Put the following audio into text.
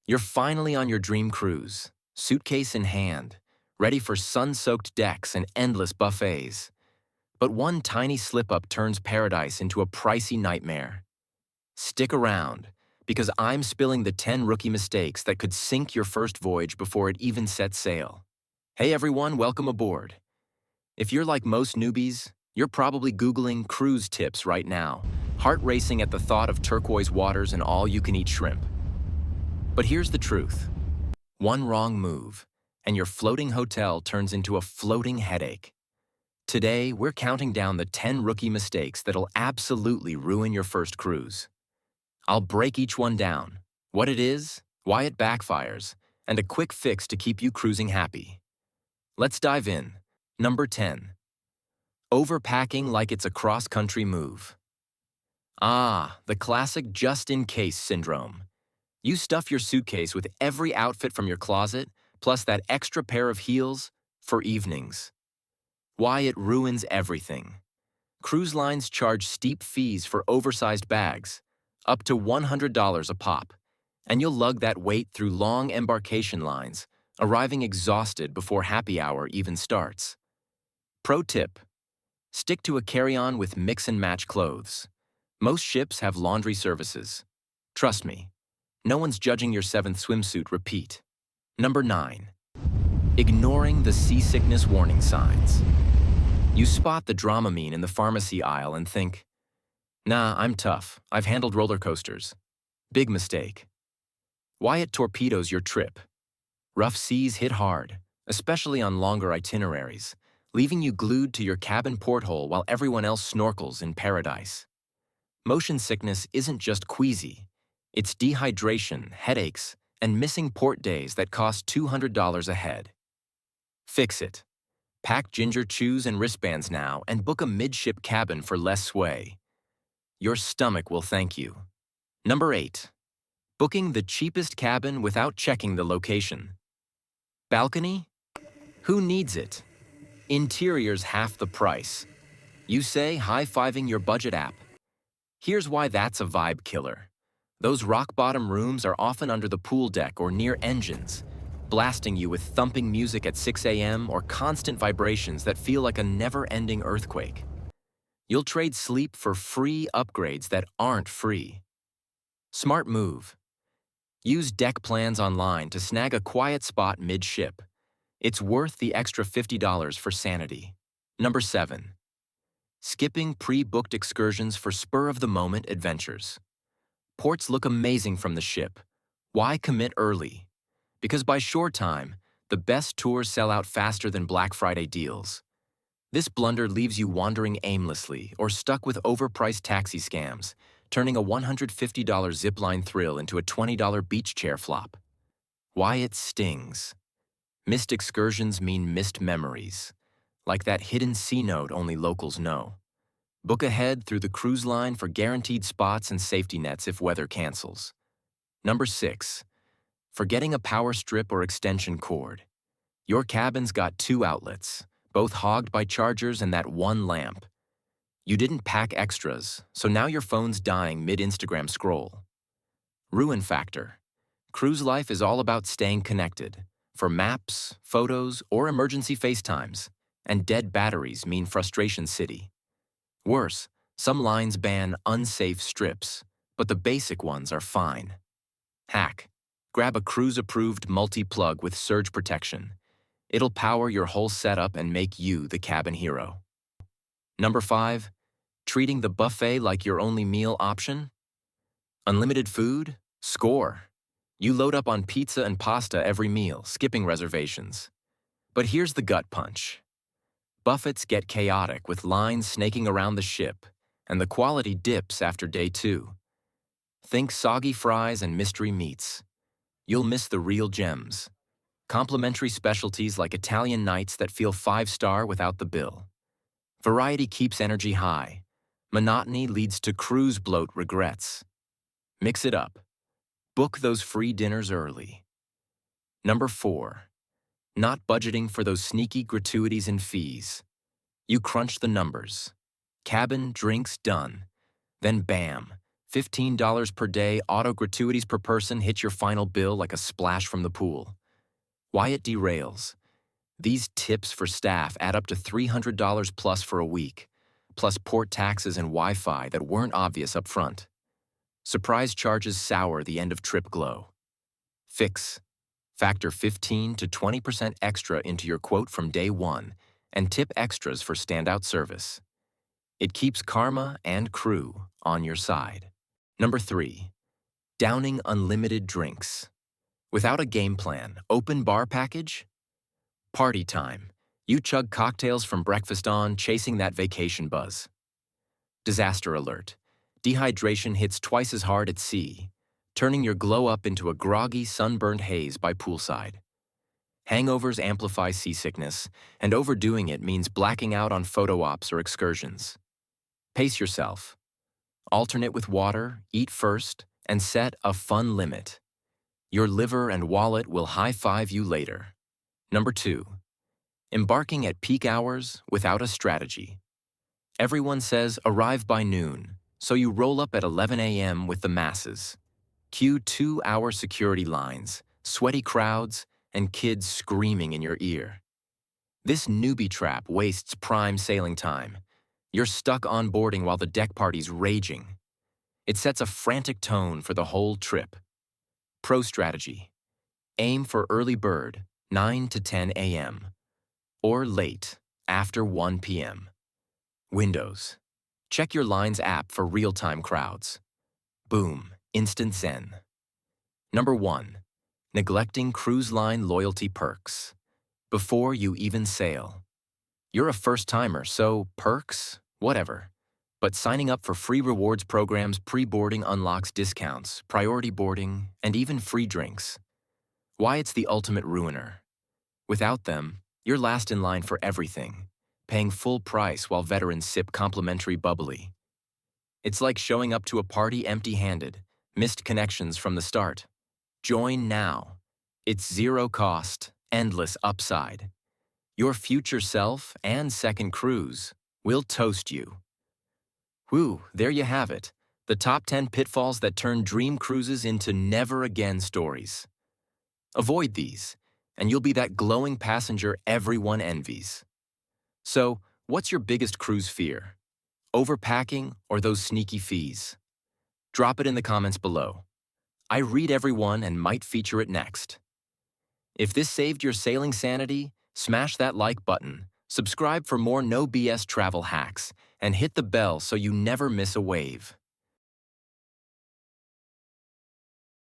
You're finally on your dream cruise, suitcase in hand, ready for sun-soaked decks and endless buffets. But one tiny slip-up turns paradise into a pricey nightmare. Stick around, because I'm spilling the 10 rookie mistakes that could sink your first voyage before it even sets sail. Hey everyone, welcome aboard. If you're like most newbies, you're probably Googling cruise tips right now, heart racing at the thought of turquoise waters and all-you-can-eat shrimp. But here's the truth. One wrong move, and your floating hotel turns into a floating headache. Today, we're counting down the 10 rookie mistakes that'll absolutely ruin your first cruise. I'll break each one down, what it is, why it backfires, and a quick fix to keep you cruising happy. Let's dive in. Number 10. Overpacking like it's a cross-country move. The classic just-in-case syndrome. You stuff your suitcase with every outfit from your closet, plus that extra pair of heels for evenings. Why it ruins everything. Cruise lines charge steep fees for oversized bags, up to $100 a pop, and you'll lug that weight through long embarkation lines, arriving exhausted before happy hour even starts. Pro tip: stick to a carry-on with mix-and-match clothes. Most ships have laundry services. Trust me, no one's judging your 7th swimsuit repeat. Number 9. Ignoring the seasickness warning signs. You spot the Dramamine in the pharmacy aisle and think, nah, I'm tough, I've handled roller coasters. Big mistake. Why it torpedoes your trip. Rough seas hit hard, especially on longer itineraries, leaving you glued to your cabin porthole while everyone else snorkels in paradise. Motion sickness isn't just queasy. It's dehydration, headaches, and missing port days that cost $200 a head. Fix it. Pack ginger chews and wristbands now and book a midship cabin for less sway. Your stomach will thank you. Number 8. Booking the cheapest cabin without checking the location. Balcony? Who needs it? Interior's half the price. You say high-fiving your budget app. Here's why that's a vibe killer. Those rock-bottom rooms are often under the pool deck or near engines, blasting you with thumping music at 6 a.m. or constant vibrations that feel like a never-ending earthquake. You'll trade sleep for free upgrades that aren't free. Smart move. Use deck plans online to snag a quiet spot mid-ship. It's worth the extra $50 for sanity. Number 7. Skipping pre-booked excursions for spur-of-the-moment adventures. Ports look amazing from the ship. Why commit early? Because by shore time, the best tours sell out faster than Black Friday deals. This blunder leaves you wandering aimlessly or stuck with overpriced taxi scams, turning a $150 zipline thrill into a $20 beach chair flop. Why it stings. Missed excursions mean missed memories, like that hidden C note only locals know. Book ahead through the cruise line for guaranteed spots and safety nets if weather cancels. Number 6. Forgetting a power strip or extension cord. Your cabin's got 2 outlets, both hogged by chargers and that one lamp. You didn't pack extras, so now your phone's dying mid-Instagram scroll. Ruin factor. Cruise life is all about staying connected, for maps, photos, or emergency FaceTimes, and dead batteries mean frustration city. Worse, some lines ban unsafe strips, but the basic ones are fine. Hack. Grab a cruise-approved multi-plug with surge protection. It'll power your whole setup and make you the cabin hero. Number 5. Treating the buffet like your only meal option? Unlimited food? Score. You load up on pizza and pasta every meal, skipping reservations. But here's the gut punch. Buffets get chaotic with lines snaking around the ship, and the quality dips after day 2. Think soggy fries and mystery meats. You'll miss the real gems. Complimentary specialties like Italian nights that feel 5-star without the bill. Variety keeps energy high. Monotony leads to cruise bloat regrets. Mix it up. Book those free dinners early. Number 4. Not budgeting for those sneaky gratuities and fees. You crunch the numbers. Cabin, drinks, done. Then bam, $15 per day auto gratuities per person hit your final bill like a splash from the pool. Why it derails. These tips for staff add up to $300 plus for a week, plus port taxes and Wi-Fi that weren't obvious up front. Surprise charges sour the end-of-trip glow. Fix. Factor 15 to 20% extra into your quote from day one and tip extras for standout service. It keeps karma and crew on your side. Number 3. Downing unlimited drinks. Without a game plan, open bar package? Party time. You chug cocktails from breakfast on, chasing that vacation buzz. Disaster alert. Dehydration hits twice as hard at sea, turning your glow up into a groggy, sunburned haze by poolside. Hangovers amplify seasickness, and overdoing it means blacking out on photo ops or excursions. Pace yourself. Alternate with water, eat first, and set a fun limit. Your liver and wallet will high-five you later. Number 2. Embarking at peak hours without a strategy. Everyone says arrive by noon, so you roll up at 11 a.m. with the masses. Cue 2-hour security lines, sweaty crowds, and kids screaming in your ear. This newbie trap wastes prime sailing time. You're stuck on boarding while the deck party's raging. It sets a frantic tone for the whole trip. Pro strategy. Aim for early bird, 9 to 10 a.m. or late, after 1 p.m. Windows. Check your Lines app for real-time crowds. Boom, instant zen. Number 1. Neglecting cruise line loyalty perks. Before you even sail. You're a first-timer, so perks? Whatever. But signing up for free rewards programs pre-boarding unlocks discounts, priority boarding, and even free drinks. Why it's the ultimate ruiner. Without them, you're last in line for everything, paying full price while veterans sip complimentary bubbly. It's like showing up to a party empty-handed, missed connections from the start. Join now. It's zero cost, endless upside. Your future self and second cruise will toast you. Whew, there you have it. The top 10 pitfalls that turn dream cruises into never-again stories. Avoid these, and you'll be that glowing passenger everyone envies. So, what's your biggest cruise fear? Overpacking or those sneaky fees? Drop it in the comments below. I read every one and might feature it next. If this saved your sailing sanity, smash that like button, subscribe for more no BS travel hacks, and hit the bell so you never miss a wave.